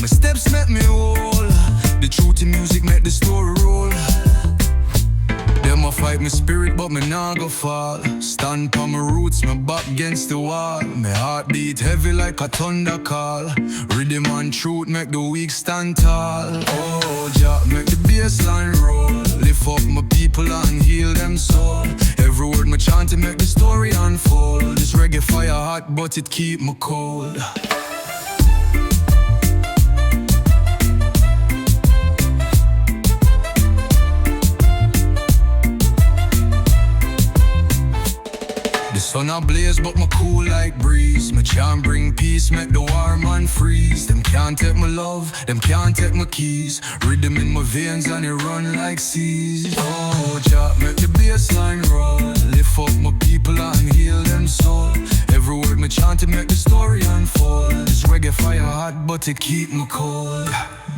My steps make me whole. The truth in music make the story roll. Them a fight my spirit, but me nah go fall. Stand pa my roots, my back against the wall. My heart beat heavy like a thunder call. Rhythm and truth make the weak stand tall. Oh, Jah, make the bassline roll. Lift up my people and heal them soul. Every word me chant to make the story unfold. This reggae fire hot, but it keep me cold. The sun a blaze, but my cool like breeze. My charm bring peace, make the war man freeze. Them can't take my love, them can't take my keys. Rhythm in my veins and it run like seas. Oh, Jah, make the bassline roll. Lift up my people and heal them soul. Every word me chant to make the story unfold. This reggae fire hot, but it keep me cold.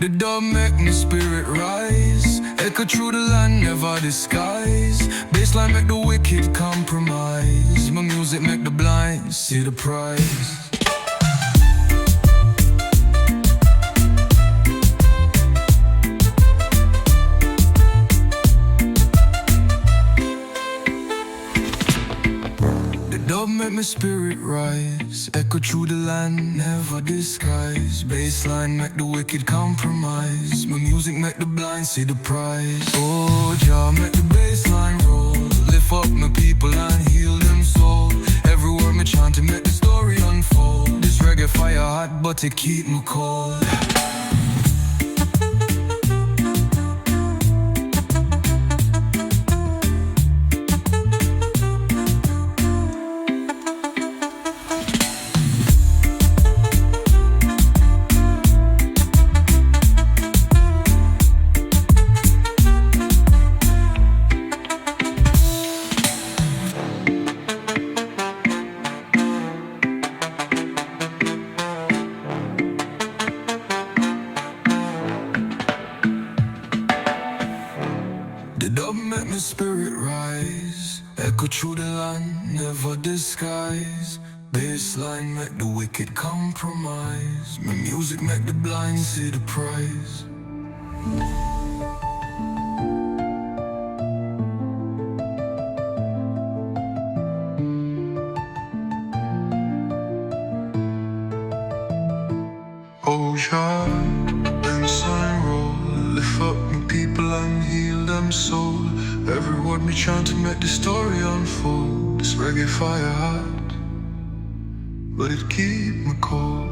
The dub make my spirit rise. Echo through the land, never disguise. Bassline make the wicked compromise. My music make the blind see the prize. Dub make my spirit rise. Echo through the land, never disguise. Bassline make the wicked compromise. My music make the blind see the prize. Oh, Jah, make the bassline roll. Lift up my people and heal them soul. Every word me chant to make the story unfold. This reggae fire hot, but it keep me cold. The dub make my spirit rise. Echo through the land, never disguise. Bassline make the wicked compromise. My music make the blind see the prize. Oh, Jah, bassline roll. Lift up my people and heal them soul. Every word me chant to make the story unfold. This reggae fire hot, but it keep me cold.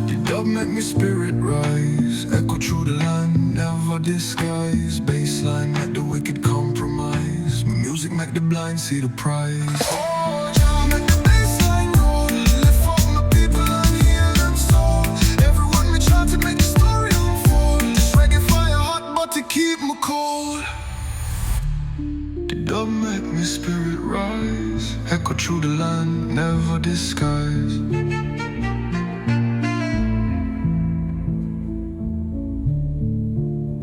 The dub make me spirit rise. Echo through the land, never disguise. Bassline make the wicked compromise. My music make the blind see the prize. Oh, Jah, make the bassline roll. Lift up my people and heal them soul. Every word me chant to make the story unfold. This reggae fire hot, but it keep me cold. The dub make me spirit rise. Echo through the land, never disguise.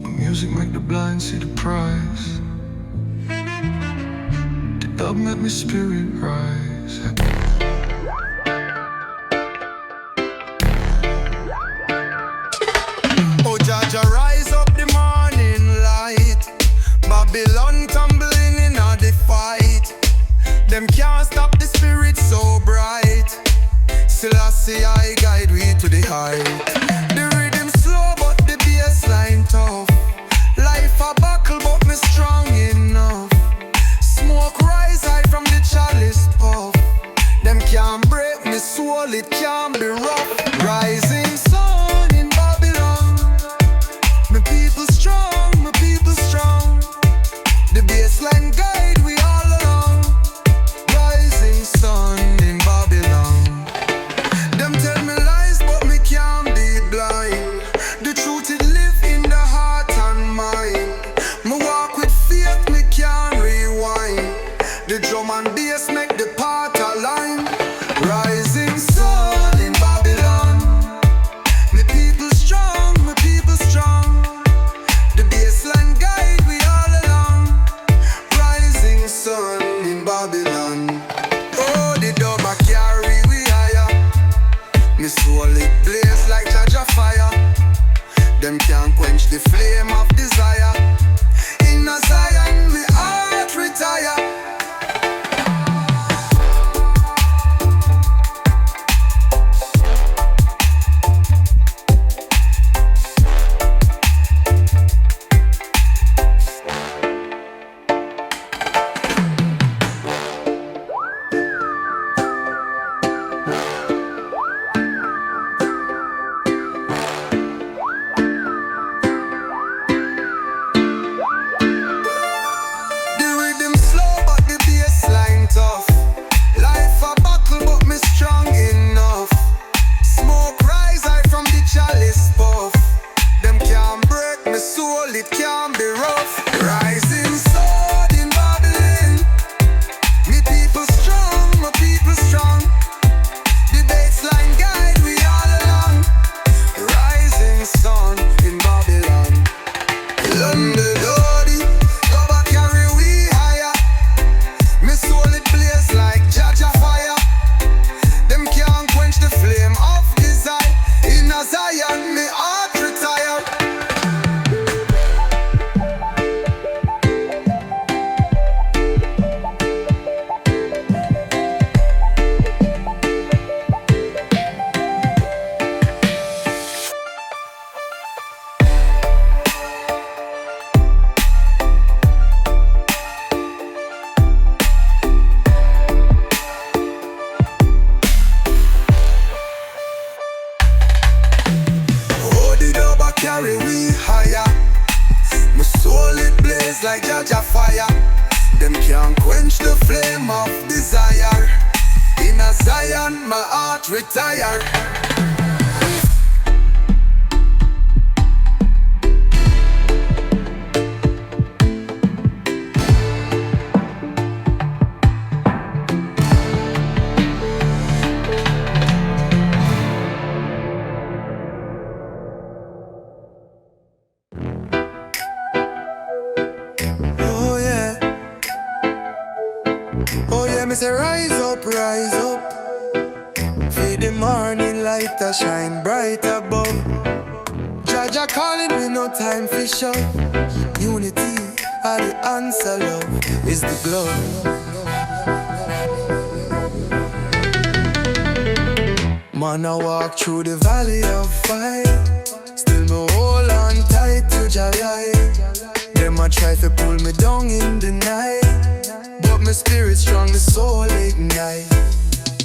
My music make the blind see the prize. The dub make me spirit rise. Oh, Jah, rise up the morning light. Babylon tumbling in the fight. Them can't stop the spirit so bright. Selassie, I guide we to the height. The rhythm slow, but the bassline tough. Life a buckle, but me strong enough. Smoke rise high from the chalice puff. Them can't break me soul, it can't be rough. Rising sun in Babylon. My people strong, my people strong. The bassline guide we all along. Rising sun in Babylon. Them tell me lies, but me can't be blind. The truth it live in the heart and mind. Me walk with faith, me can't rewind. The drum and bass make the part align. Rising sun in Babylon. them can't quench the flame of desire. In a Zion, me heart retire. Carry we higher. My soul it blaze like Jaja fire. Them can't quench the flame of desire. In a Zion, my heart retire. Me say rise up, feed the morning light that shine bright above. Jaja calling me, no time for show. Unity are the answer, love is the glow. Man, I walk through the valley of fire, still me hold on tight to Jah light. Them a try to pull me down in the night, but my spirit strong, the soul ignite.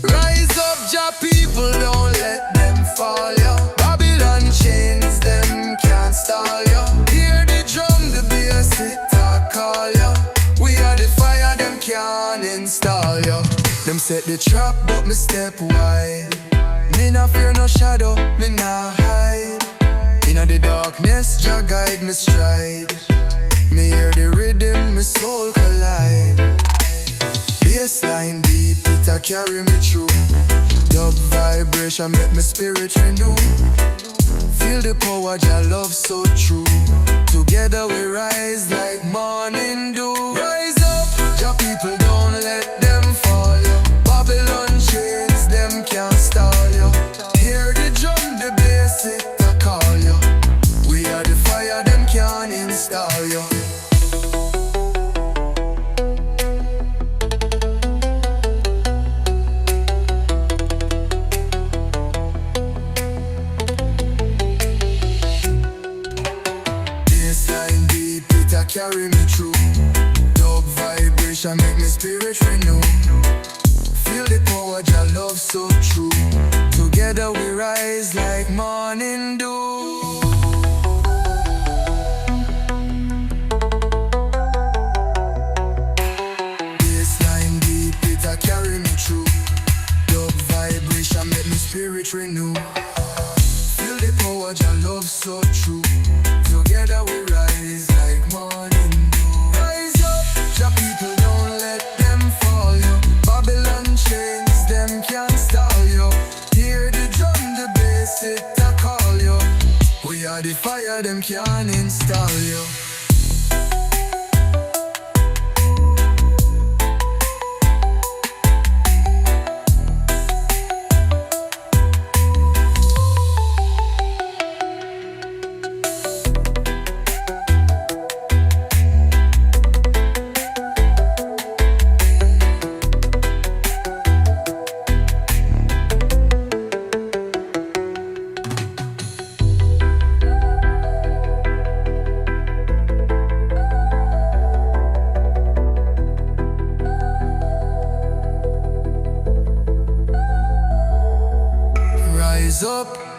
Rise up, Jah people, don't let them fall, yo. Babylon chains, them can't stall, yo. Hear the drum, the bass, it a call, yo. We are the fire, them can't install, yo. Them set the trap, but me step wide. Me not fear no shadow, me not hide. Inna the darkness, Jah guide me stride. Me hear the rhythm, my soul collide. Bassline deep, it a carry me through. Dub vibration make me spirit renew. Feel the power, Jah love so true. Together we rise like morning dew. Rise up, Jah people, don't let them fall, yo. Babylon chains, them can't stall, yo. Hear the drum, the bass, it a call, yo. We are the fire, them can't install, yo. Carry me through. Dub vibration make me spirit renew. Feel the power, Jah love so true. Together we rise like morning dew. Bassline deep, it a carry me through. Dub vibration make me spirit renew. Feel the power, Jah love so true. Together we rise like morning dew. Rise up, Jah people, don't let them fall, yo. Babylon chains, them can't stall, yo. Hear the drum, the bass, it a call, yo. We are the fire, them can't install, yo. rise up.